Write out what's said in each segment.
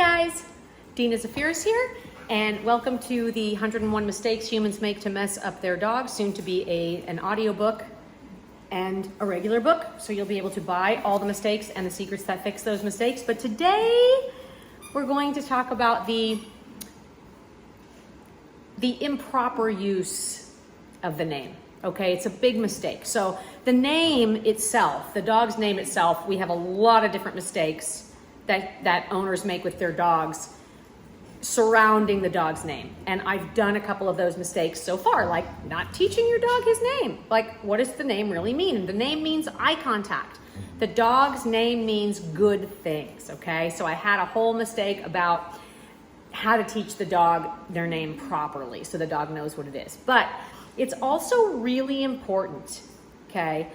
guys, Dina Zafiris here, and welcome to the 101 Mistakes Humans Make to Mess Up Their Dogs, soon to be an audiobook and a regular book, so you'll be able to buy all the mistakes and the secrets that fix those mistakes. But today, we're going to talk about the improper use of the name. Okay, it's a big mistake. So the name itself, the dog's name itself, we have a lot of different mistakes that owners make with their dogs surrounding the dog's name. And I've done a couple of those mistakes so far, like not teaching your dog his name. Like, what does the name really mean? And the name means eye contact. The dog's name means good things, okay? So I had a whole mistake about how to teach the dog their name properly so the dog knows what it is. But it's also really important, okay,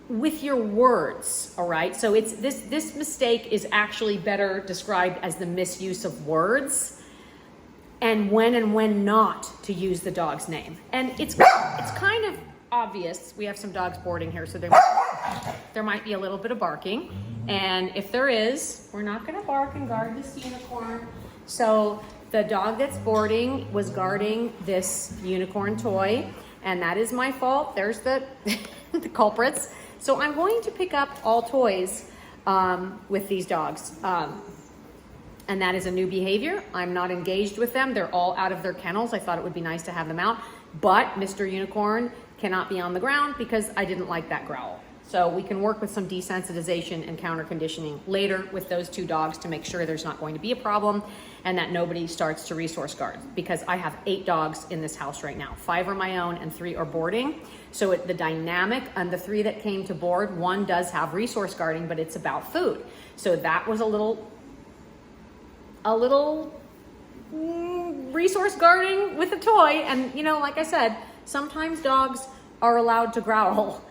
with your words, all right? So it's this mistake is actually better described as the misuse of words and when not to use the dog's name. And it's kind of obvious. We have some dogs boarding here, so there might be a little bit of barking. And if there is, we're not gonna bark and guard this unicorn. So the dog that's boarding was guarding this unicorn toy, and that is my fault. There's the culprits. So I'm going to pick up all toys with these dogs. And that is a new behavior. I'm not engaged with them. They're all out of their kennels. I thought it would be nice to have them out, but Mr. Unicorn cannot be on the ground because I didn't like that growl. So we can work with some desensitization and counter conditioning later with those two dogs to make sure there's not going to be a problem and that nobody starts to resource guard, because I have 8 dogs in this house right now. 5 are my own and 3 are boarding. So the dynamic and the 3 that came to board, 1 does have resource guarding, but it's about food. So that was a little resource guarding with a toy. And you know, like I said, sometimes dogs are allowed to growl.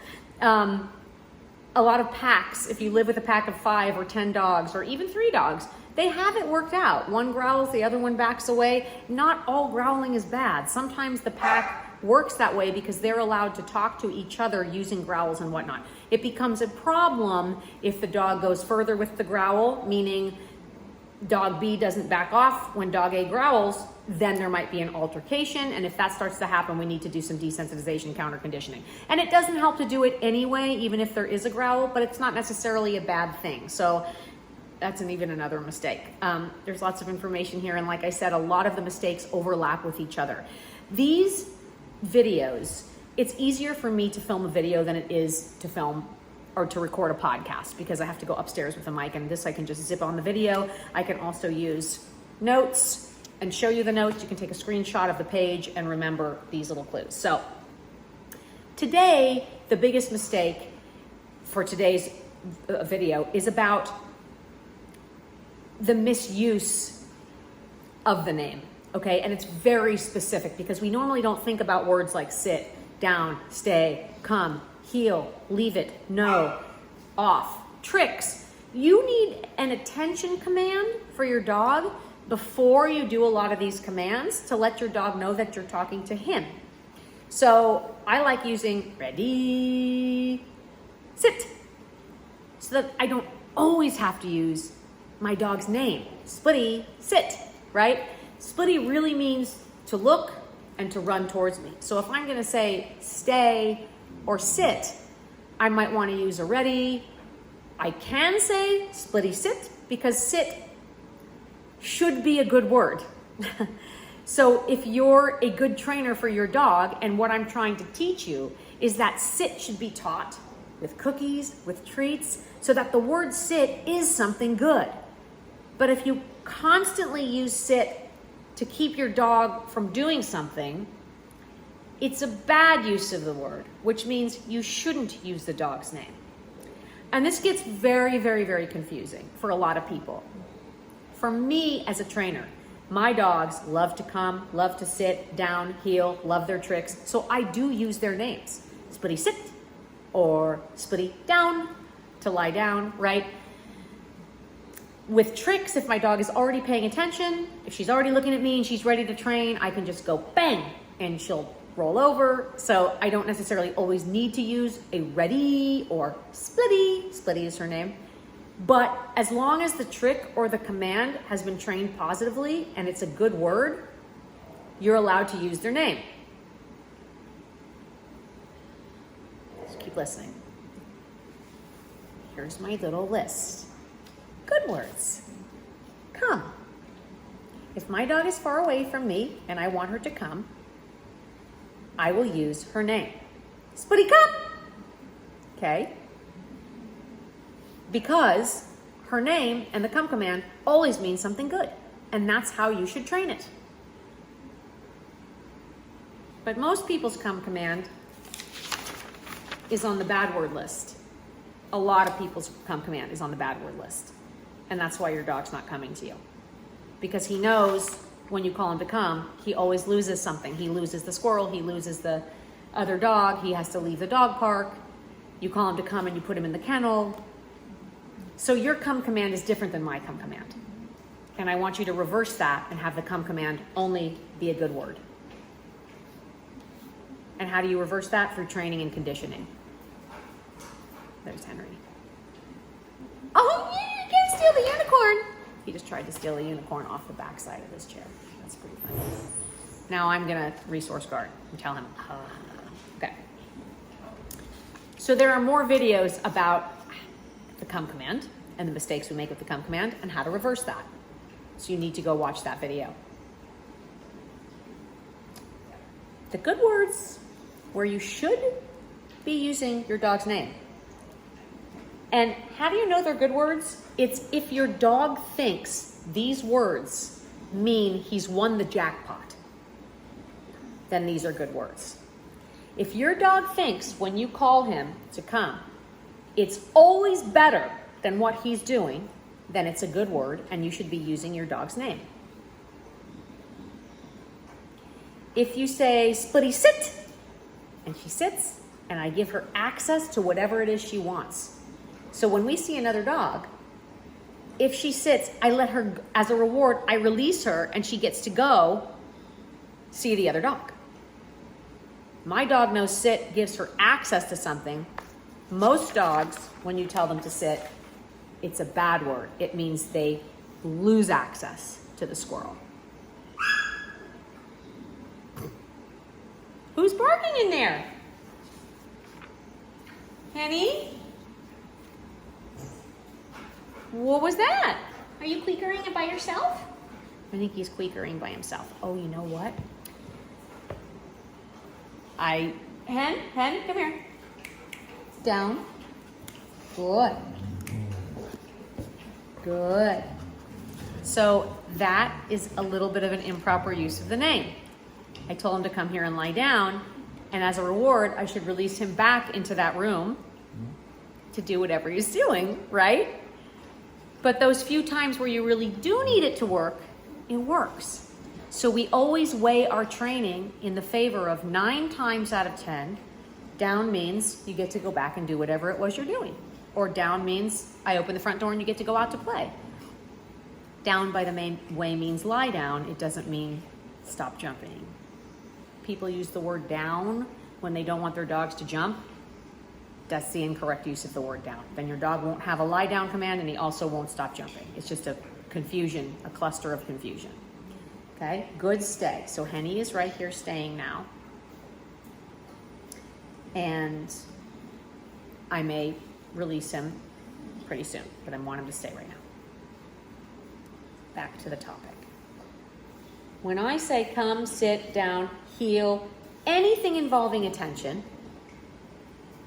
A lot of packs, if you live with a pack of 5 or 10 dogs, or even 3 dogs, they have it worked out. One growls, the other one backs away. Not all growling is bad. Sometimes the pack works that way because they're allowed to talk to each other using growls and whatnot. It becomes a problem if the dog goes further with the growl, meaning dog B doesn't back off when dog A growls, then there might be an altercation. And if that starts to happen, we need to do some desensitization, counter conditioning. And it doesn't help to do it anyway, even if there is a growl, but it's not necessarily a bad thing. So that's even another mistake. There's lots of information here. And like I said, a lot of the mistakes overlap with each other. These videos, it's easier for me to film a video than it is to film or to record a podcast, because I have to go upstairs with a mic, and this I can just zip on the video. I can also use notes and show you the notes. You can take a screenshot of the page and remember these little clues. So today, the biggest mistake for today's video is about the misuse of the name, okay? And it's very specific because we normally don't think about words like sit, down, stay, come, heel, leave it, no, off, tricks. You need an attention command for your dog before you do a lot of these commands to let your dog know that you're talking to him. So I like using ready, sit, so that I don't always have to use my dog's name. Splitty, sit, right? Splitty really means to look and to run towards me. So if I'm gonna say stay or sit, I might wanna use a ready. I can say splitty sit because sit should be a good word. So if you're a good trainer for your dog, and what I'm trying to teach you is that sit should be taught with cookies, with treats, so that the word sit is something good. But if you constantly use sit to keep your dog from doing something, it's a bad use of the word, which means you shouldn't use the dog's name. And this gets very, very, very confusing for a lot of people. For me as a trainer, my dogs love to come, love to sit, down, heel, love their tricks. So I do use their names. Splitty sit or splitty down, to lie down, right? With tricks, if my dog is already paying attention, if she's already looking at me and she's ready to train, I can just go bang and she'll roll over. So I don't necessarily always need to use a ready or splitty. Splitty is her name. But as long as the trick or the command has been trained positively and it's a good word, you're allowed to use their name. Just keep listening. Here's my little list. Good words. Come. If my dog is far away from me and I want her to come, I will use her name. Spuddy, come. Okay? Because her name and the come command always mean something good. And that's how you should train it. But most people's come command is on the bad word list. A lot of people's come command is on the bad word list. And that's why your dog's not coming to you. Because he knows when you call him to come, he always loses something. He loses the squirrel, he loses the other dog, he has to leave the dog park. You call him to come and you put him in the kennel. So your come command is different than my come command. And I want you to reverse that and have the come command only be a good word. And how do you reverse that? Through training and conditioning. There's Henry. Oh, yeah, you can't steal the unicorn. He just tried to steal a unicorn off the backside of his chair. That's pretty funny. Now I'm gonna resource guard and tell him, okay. So there are more videos about the come command and the mistakes we make with the come command and how to reverse that. So you need to go watch that video. The good words where you should be using your dog's name. And how do you know they're good words? It's if your dog thinks these words mean he's won the jackpot, then these are good words. If your dog thinks when you call him to come, it's always better than what he's doing, then it's a good word and you should be using your dog's name. If you say, Splitty, sit, and she sits, and I give her access to whatever it is she wants. So when we see another dog, if she sits, I let her, as a reward, I release her and she gets to go see the other dog. My dog knows sit gives her access to something. Most dogs, when you tell them to sit, it's a bad word. It means they lose access to the squirrel. Who's barking in there? Henny? What was that? Are you queekering it by yourself? I think he's queekering by himself. Oh, you know what? Hen, come here. Down. Good. Good. So that is a little bit of an improper use of the name. I told him to come here and lie down, and as a reward, I should release him back into that room to do whatever he's doing, right? But those few times where you really do need it to work, it works. So we always weigh our training in the favor of 9 times out of 10. Down means you get to go back and do whatever it was you're doing. Or down means I open the front door and you get to go out to play. Down by the main way means lie down. It doesn't mean stop jumping. People use the word down when they don't want their dogs to jump. That's the incorrect use of the word down. Then your dog won't have a lie down command and he also won't stop jumping. It's just a confusion, a cluster of confusion. Okay, good stay. So Henny is right here staying now. And I may release him pretty soon, but I want him to stay right now. Back to the topic. When I say come, sit, down, heel, anything involving attention,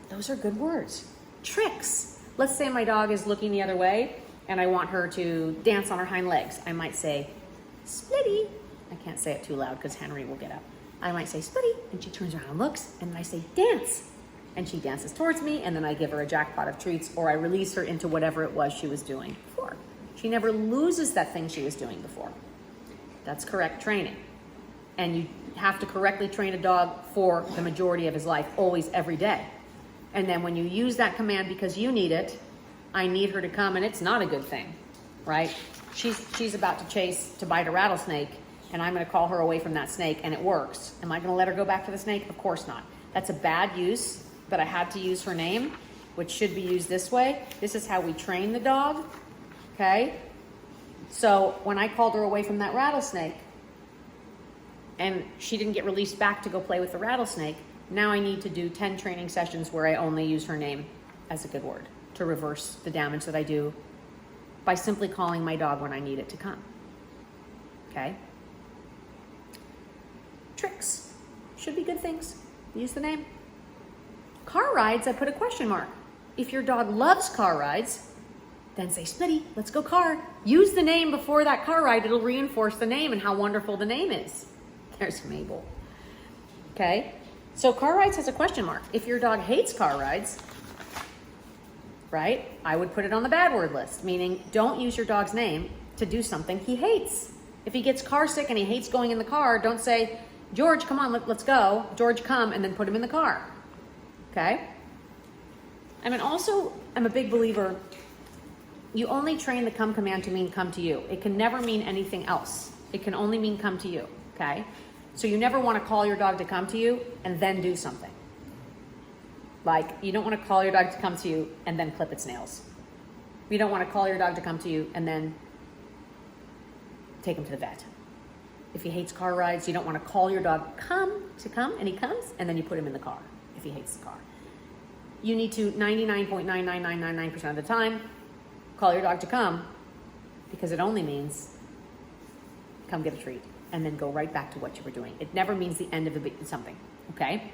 those are good words. Tricks. Let's say my dog is looking the other way and I want her to dance on her hind legs. I might say, Splitty. I can't say it too loud because Henry will get up. I might say, Splitty, and she turns around and looks, and then I say, dance. And she dances towards me, and then I give her a jackpot of treats, or I release her into whatever it was she was doing before. She never loses that thing she was doing before. That's correct training. And you have to correctly train a dog for the majority of his life, always, every day. And then when you use that command because you need it, I need her to come, and it's not a good thing, right? She's about to bite a rattlesnake, and I'm going to call her away from that snake, and it works. Am I going to let her go back to the snake? Of course not. That's a bad use, but I had to use her name, which should be used this way. This is how we train the dog, okay? So when I called her away from that rattlesnake and she didn't get released back to go play with the rattlesnake, now I need to do 10 training sessions where I only use her name as a good word to reverse the damage that I do by simply calling my dog when I need it to come, okay? Tricks should be good things. Use the name. Car rides, I put a question mark. If your dog loves car rides, then say, Smitty, let's go car. Use the name before that car ride. It'll reinforce the name and how wonderful the name is. There's Mabel. Okay? So car rides has a question mark. If your dog hates car rides, right, I would put it on the bad word list, meaning don't use your dog's name to do something he hates. If he gets car sick and he hates going in the car, don't say, George, come on, let's go. George, come, and then put him in the car. Okay? I mean, also, I'm a big believer, you only train the come command to mean come to you. It can never mean anything else. It can only mean come to you, okay? So you never want to call your dog to come to you and then do something. Like, you don't want to call your dog to come to you and then clip its nails. You don't want to call your dog to come to you and then take him to the vet. If he hates car rides, you don't want to call your dog and he comes, and then you put him in the car if he hates the car. You need to 99.99999% of the time call your dog to come, because it only means come get a treat and then go right back to what you were doing. It never means the end of something, okay?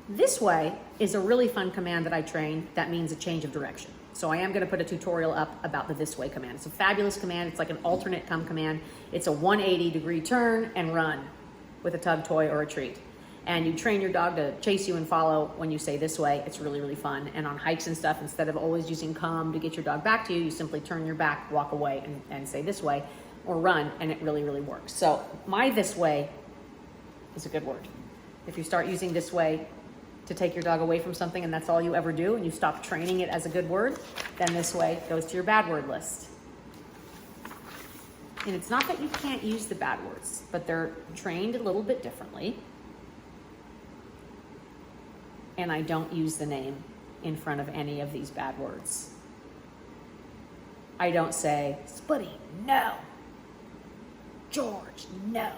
This way is a really fun command that I train that means a change of direction. So I am going to put a tutorial up about the this way command. It's a fabulous command. It's like an alternate come command. It's a 180-degree turn and run with a tug toy or a treat. And you train your dog to chase you and follow when you say this way. It's really, really fun. And on hikes and stuff, instead of always using come to get your dog back to you, you simply turn your back, walk away, and say this way, or run, and it really, really works. So my this way is a good word. If you start using this way to take your dog away from something and that's all you ever do, and you stop training it as a good word, then this way goes to your bad word list. And it's not that you can't use the bad words, but they're trained a little bit differently. And I don't use the name in front of any of these bad words. I don't say, Spuddy, no. George, no.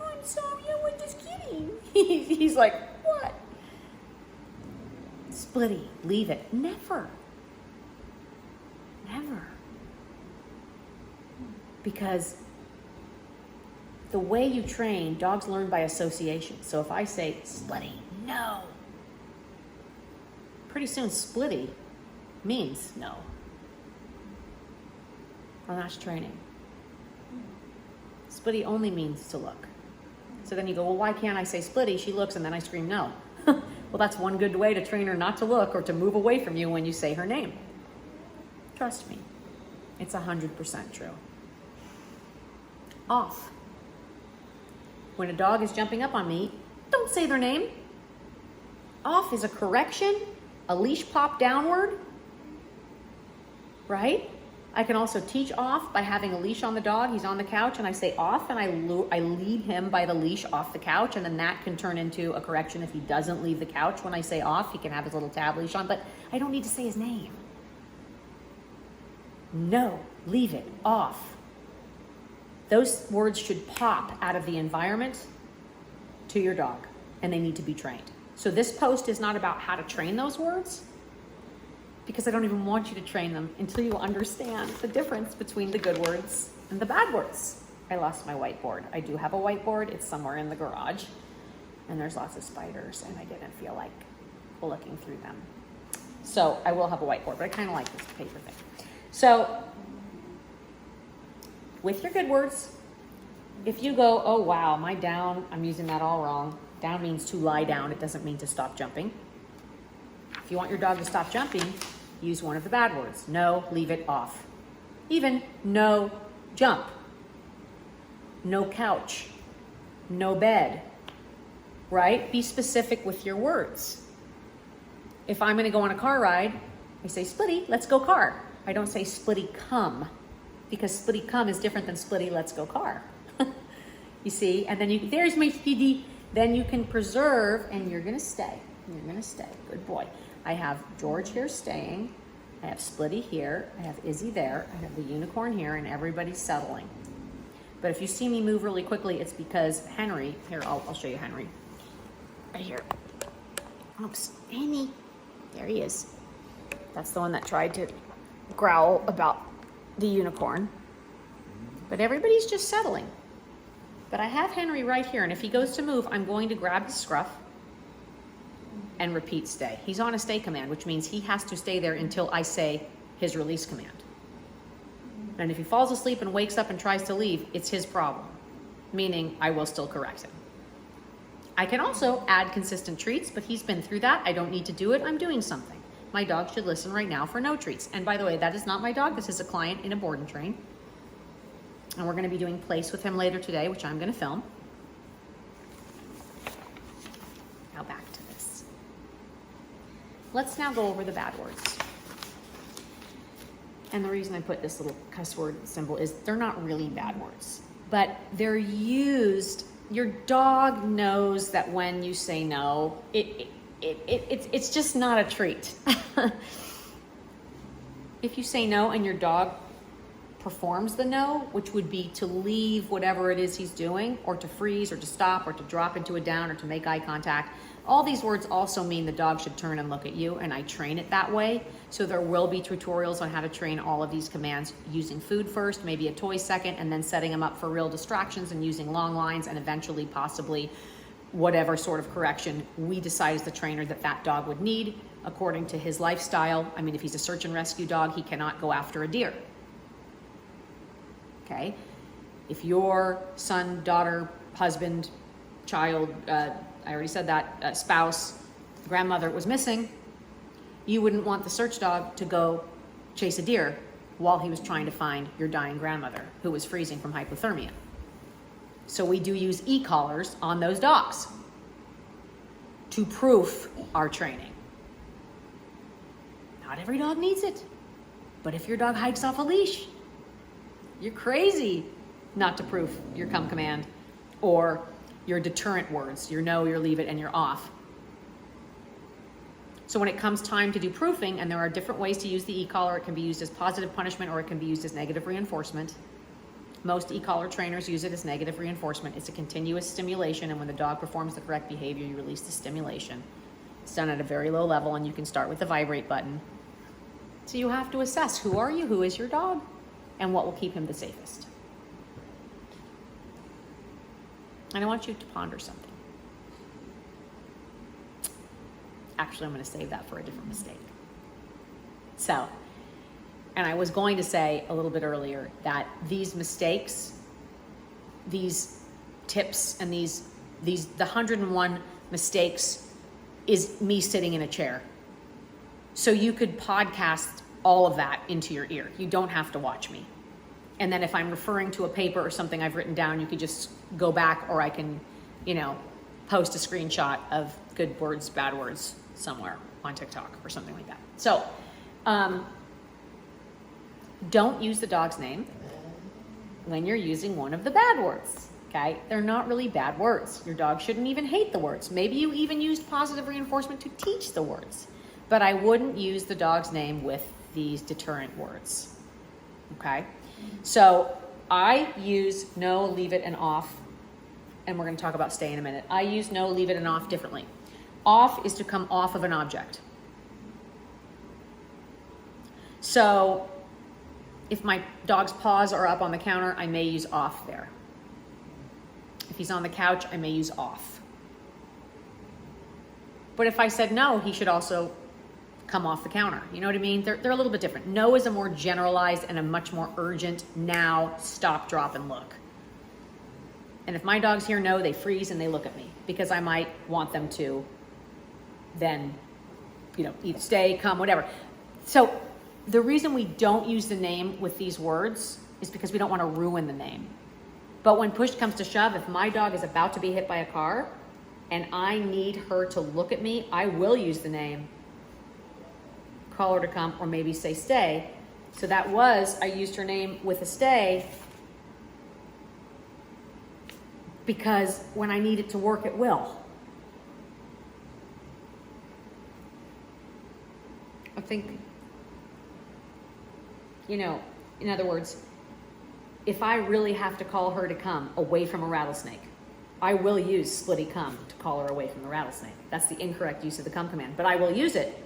I'm sorry, I was just kidding. He's like, what? Splitty, leave it. Never. Never. Because the way you train, dogs learn by association. So if I say, Splitty, no. Pretty soon, Splitty means no. Well, that's training. Splitty only means to look. So then you go, well, why can't I say Splitty? She looks and then I scream no. Well, that's one good way to train her not to look or to move away from you when you say her name. Trust me, it's 100% true. Off. When a dog is jumping up on me, don't say their name. Off is a correction, a leash pop downward, right? I can also teach off by having a leash on the dog. He's on the couch and I say off, and I lead him by the leash off the couch, and then that can turn into a correction. If he doesn't leave the couch when I say off, he can have his little tab leash on, but I don't need to say his name. No, leave it, off. Those words should pop out of the environment to your dog, and they need to be trained. So this post is not about how to train those words, because I don't even want you to train them until you understand the difference between the good words and the bad words. I lost my whiteboard. I do have a whiteboard. It's somewhere in the garage, and there's lots of spiders, and I didn't feel like looking through them. So I will have a whiteboard, but I kind of like this paper thing. So with your good words, if you go, oh wow, my down, I'm using that all wrong. Down means to lie down. It doesn't mean to stop jumping. If you want your dog to stop jumping, use one of the bad words. No, leave it off. Even no jump, no couch, no bed, right? Be specific with your words. If I'm gonna go on a car ride, I say, Splitty, let's go car. I don't say Splitty, come, because Splitty, come is different than Splitty, let's go car. You see, and then there's my Speedy, Then you can preserve, and you're gonna stay. You're gonna stay, good boy. I have George here staying. I have Splitty here. I have Izzy there. I have the unicorn here, and everybody's settling. But if you see me move really quickly, it's because Henry, here, I'll show you Henry. Right here. Oops, Henry. There he is. That's the one that tried to growl about the unicorn. But everybody's just settling. But I have Henry right here, and if he goes to move, I'm going to grab his scruff and repeat stay. He's on a stay command, which means he has to stay there until I say his release command. And if he falls asleep and wakes up and tries to leave, it's his problem, meaning I will still correct him. I can also add consistent treats, but he's been through that. I don't need to do it. I'm doing something. My dog should listen right now for no treats. And by the way, that is not my dog. This is a client in a board and train. And we're going to be doing place with him later today, which I'm going to film. Now back to this. Let's now go over the bad words. And the reason I put this little cuss word symbol is they're not really bad words, but they're used. Your dog knows that when you say no, it's just not a treat. If you say no and your dog performs the no, which would be to leave whatever it is he's doing, or to freeze, or to stop, or to drop into a down, or to make eye contact, all these words also mean the dog should turn and look at you, and I train it that way. So there will be tutorials on how to train all of these commands using food first, maybe a toy second, and then setting them up for real distractions and using long lines, and eventually possibly whatever sort of correction we decide as the trainer that that dog would need according to his lifestyle. I mean, if he's a search and rescue dog, he cannot go after a deer. Okay? If your son, daughter, husband, child, I already said that, spouse, grandmother was missing, you wouldn't want the search dog to go chase a deer while he was trying to find your dying grandmother who was freezing from hypothermia. So we do use e-collars on those dogs to proof our training. Not every dog needs it, but if your dog hikes off a leash, you're crazy not to proof your come command or your deterrent words, your no, your leave it, and your off. So when it comes time to do proofing, and there are different ways to use the e-collar, it can be used as positive punishment or it can be used as negative reinforcement. Most e-collar trainers use it as negative reinforcement. It's a continuous stimulation, and when the dog performs the correct behavior, you release the stimulation. It's done at a very low level, and you can start with the vibrate button. So you have to assess, who are you, who is your dog, and what will keep him the safest. And I want you to ponder something. Actually, I'm going to save that for a different mistake. So, and I was going to say a little bit earlier that these mistakes, these tips, and the 101 mistakes is me sitting in a chair. So you could podcast all of that into your ear. You don't have to watch me. And then if I'm referring to a paper or something I've written down, you could just go back, or I can, post a screenshot of good words, bad words somewhere on TikTok or something like that. So, don't use the dog's name when you're using one of the bad words, okay? They're not really bad words. Your dog shouldn't even hate the words. Maybe you even used positive reinforcement to teach the words, but I wouldn't use the dog's name with these deterrent words, okay? So I use no, leave it, and off, and we're going to talk about stay in a minute. I use no, leave it, and off differently. Off is to come off of an object. So if my dog's paws are up on the counter, I may use off there. If he's on the couch, I may use off. But if I said no, he should also come off the counter. You know what I mean? They're a little bit different. No is a more generalized and a much more urgent now, stop, drop, and look. And if my dogs hear no, they freeze and they look at me because I might want them to then, either stay, come, whatever. So the reason we don't use the name with these words is because we don't want to ruin the name. But when push comes to shove, if my dog is about to be hit by a car and I need her to look at me, I will use the name, call her to come, or maybe say stay. So that was, I used her name with a stay because when I need it to work, it will. I think, you know, in other words, if I really have to call her to come away from a rattlesnake, I will use splitty come to call her away from the rattlesnake. That's the incorrect use of the come command, but I will use it.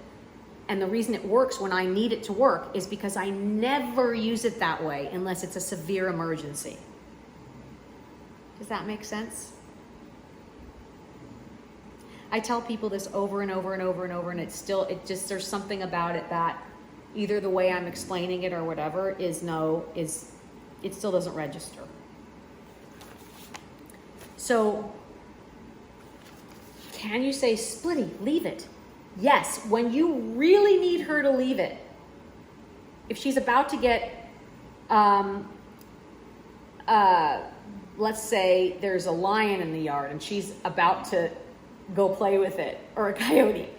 And the reason it works when I need it to work is because I never use it that way unless it's a severe emergency. Does that make sense? I tell people this over and over and over and over, and it's still, there's something about it that either the way I'm explaining it or whatever it still doesn't register. So, can you say, Splitty, leave it? Yes, when you really need her to leave it. If she's about to get, let's say there's a lion in the yard and she's about to go play with it, or a coyote,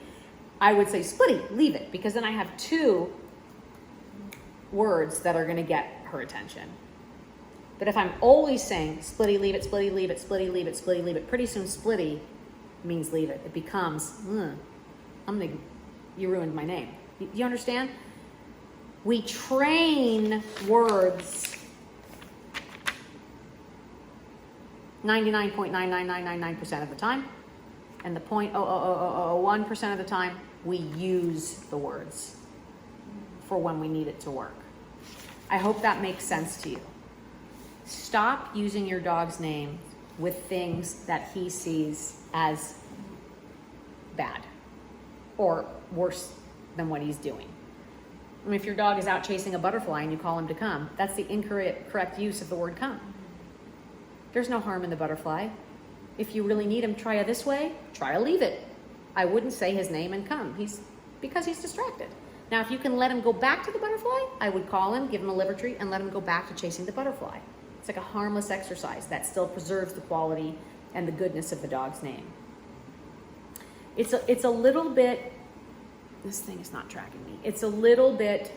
I would say, Splitty, leave it, because then I have two words that are going to get her attention. But if I'm always saying, Splitty, leave it, Splitty, leave it, Splitty, leave it, Splitty, leave it, pretty soon Splitty means leave it. It becomes, you ruined my name. You understand? We train words 99.99999% of the time, and the 0.00001% of the time, we use the words for when we need it to work. I hope that makes sense to you. Stop using your dog's name with things that he sees as bad or worse than what he's doing. I mean, if your dog is out chasing a butterfly and you call him to come, that's the incorrect use of the word come. There's no harm in the butterfly. If you really need him, try it this way, try to leave it. I wouldn't say his name and come, because he's distracted. Now, if you can let him go back to the butterfly, I would call him, give him a liver treat, and let him go back to chasing the butterfly. It's like a harmless exercise that still preserves the quality and the goodness of the dog's name. It's a little bit, this thing is not tracking me. It's a little bit,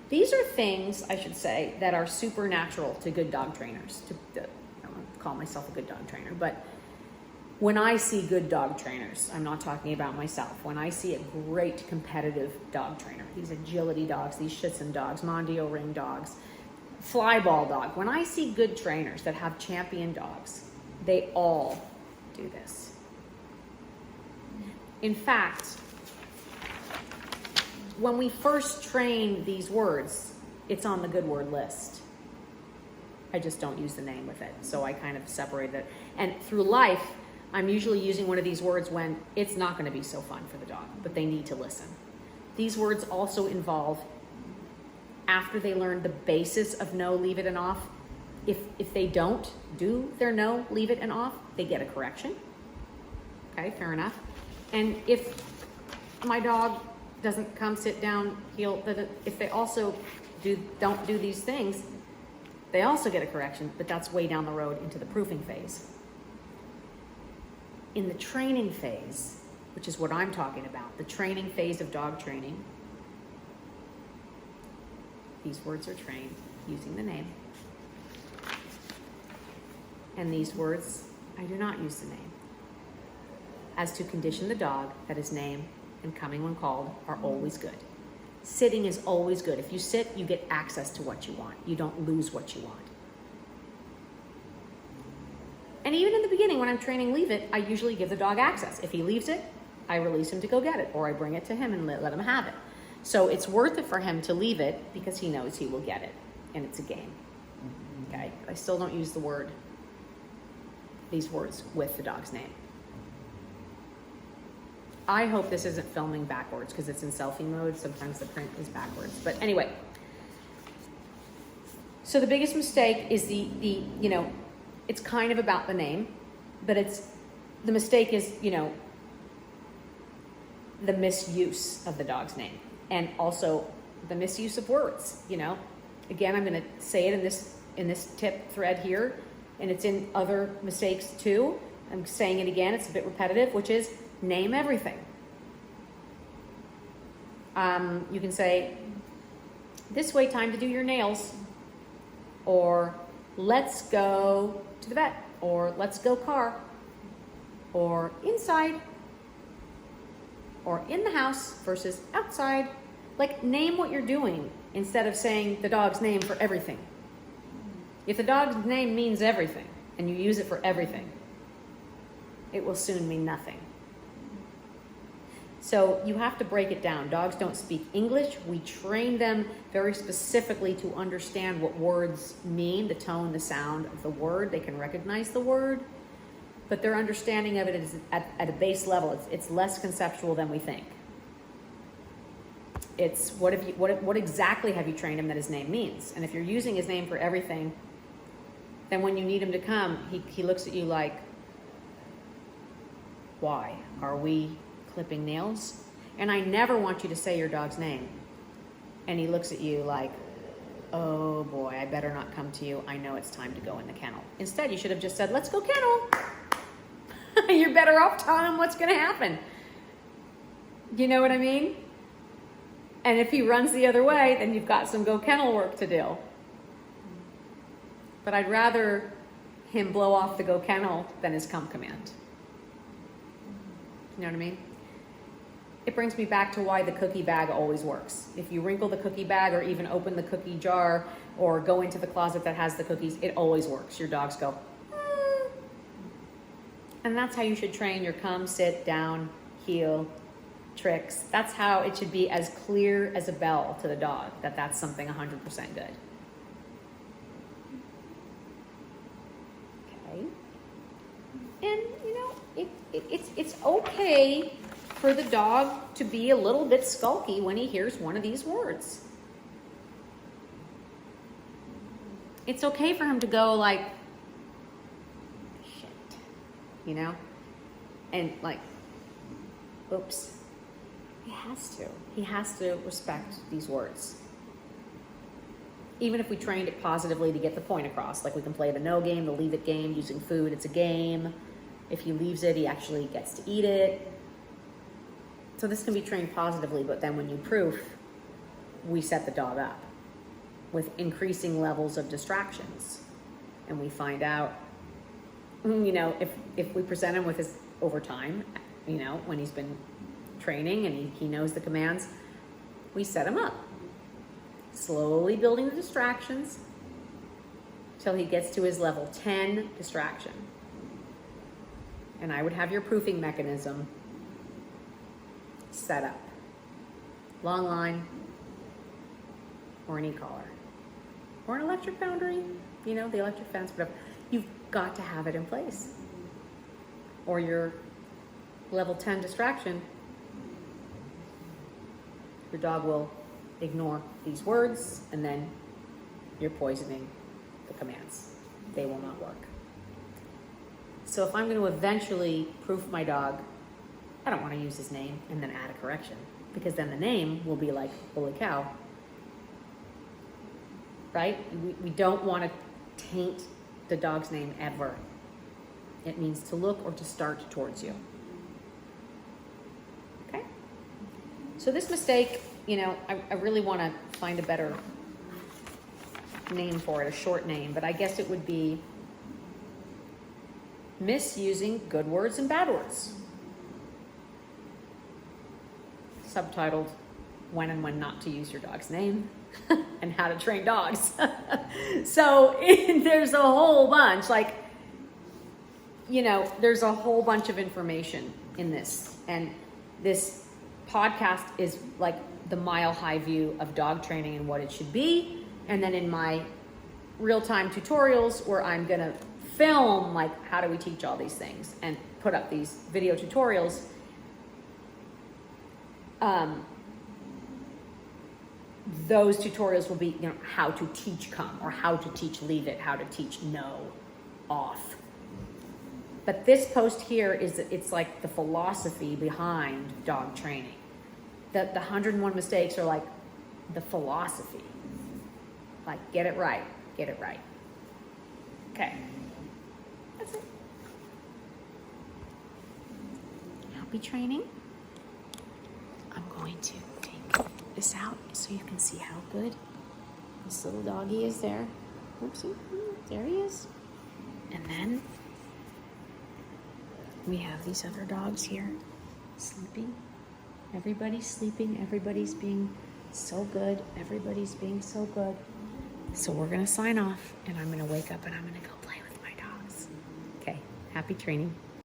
these are things, I should say, that are supernatural to good dog trainers. I don't want to call myself a good dog trainer, but when I see good dog trainers, I'm not talking about myself, when I see a great competitive dog trainer, these agility dogs, these Schutzhund dogs, Mondio ring dogs, flyball dog, when I see good trainers that have champion dogs, they all do this. In fact, when we first train these words, it's on the good word list. I just don't use the name with it, so I kind of separated it. And through life, I'm usually using one of these words when it's not going to be so fun for the dog, but they need to listen. These words also involve, after they learn the basis of no, leave it, and off, if they don't do their no, leave it, and off, they get a correction. Okay, fair enough. And if my dog doesn't come sit down, if they also don't do these things, they also get a correction, but that's way down the road into the proofing phase. In the training phase, which is what I'm talking about, the training phase of dog training, these words are trained using the name. And these words, I do not use the name, as to condition the dog that his name and coming when called are always good. Sitting is always good. If you sit, you get access to what you want. You don't lose what you want. And even in the beginning, when I'm training leave it, I usually give the dog access. If he leaves it, I release him to go get it, or I bring it to him and let him have it. So it's worth it for him to leave it because he knows he will get it, and it's a game. Okay? I still don't use these words with the dog's name. I hope this isn't filming backwards because it's in selfie mode. Sometimes the print is backwards. But anyway, so the biggest mistake is it's kind of about the name, but the mistake is, the misuse of the dog's name, and also the misuse of words. Again, I'm going to say it in this tip thread here, and it's in other mistakes too. I'm saying it again. It's a bit repetitive, which is name everything. You can say, this way, time to do your nails, or let's go to the vet, or let's go car, or inside, or in the house versus outside. Like, name what you're doing instead of saying the dog's name for everything. If the dog's name means everything and you use it for everything, it will soon mean nothing. So you have to break it down. Dogs don't speak English. We train them very specifically to understand what words mean, the tone, the sound of the word. They can recognize the word, but their understanding of it is at a base level. It's less conceptual than we think. It's what exactly have you trained him that his name means? And if you're using his name for everything, then when you need him to come, he looks at you like, why? Are we clipping nails? And I never want you to say your dog's name. And he looks at you like, oh boy, I better not come to you. I know it's time to go in the kennel. Instead, you should have just said, let's go kennel. You're better off telling him what's going to happen. You know what I mean? And if he runs the other way, then you've got some go kennel work to do. But I'd rather him blow off the go kennel than his come command. You know what I mean? It brings me back to why the cookie bag always works. If you wrinkle the cookie bag or even open the cookie jar or go into the closet that has the cookies, it always works. Your dogs go, mm. And that's how you should train your come, sit, down, heel, tricks. That's how it should be, as clear as a bell to the dog that that's something 100% good. Okay. And, you know, it's okay for the dog to be a little bit skulky when he hears one of these words. It's okay for him to go like, shit, you know? And like, oops. He has to respect these words. Even if we trained it positively to get the point across, like we can play the no game, the leave it game, using food, it's a game. If he leaves it, he actually gets to eat it. So this can be trained positively, but then when you proof, we set the dog up with increasing levels of distractions. And we find out, you know, if we present him with his overtime, you know, when he's been training and he knows the commands, we set him up. Slowly building the distractions till he gets to his level 10 distraction. And I would have your proofing mechanism set up. Long line, or an e-collar, or an electric boundary, you know, the electric fence, whatever. You've got to have it in place. Or your level 10 distraction, your dog will ignore these words, and then you're poisoning the commands. They will not work. So if I'm going to eventually proof my dog, I don't want to use his name and then add a correction, because then the name will be like, holy cow, right? We don't want to taint the dog's name ever. It means to look or to start towards you. Okay? So this mistake, you know, I really want to find a better name for it, a short name, but I guess it would be misusing good words and bad words. Subtitled, when and when not to use your dog's name and how to train dogs. So there's a whole bunch, like, you know, there's a whole bunch of information in this. And this podcast is like the mile-high view of dog training and what it should be. And then in my real-time tutorials where I'm going to film, like, how do we teach all these things and put up these video tutorials, those tutorials will be, you know, how to teach come, or how to teach leave it, how to teach no, off. But this post here it's like the philosophy behind dog training. The 101 mistakes are like the philosophy. Like, get it right, get it right. Okay, that's it. Happy training. I'm going to take this out so you can see how good this little doggy is there. Oopsie. There he is. And then we have these other dogs here sleeping. Everybody's sleeping. Everybody's being so good. Everybody's being so good. So we're going to sign off, and I'm going to wake up and I'm going to go play with my dogs. Okay, happy training.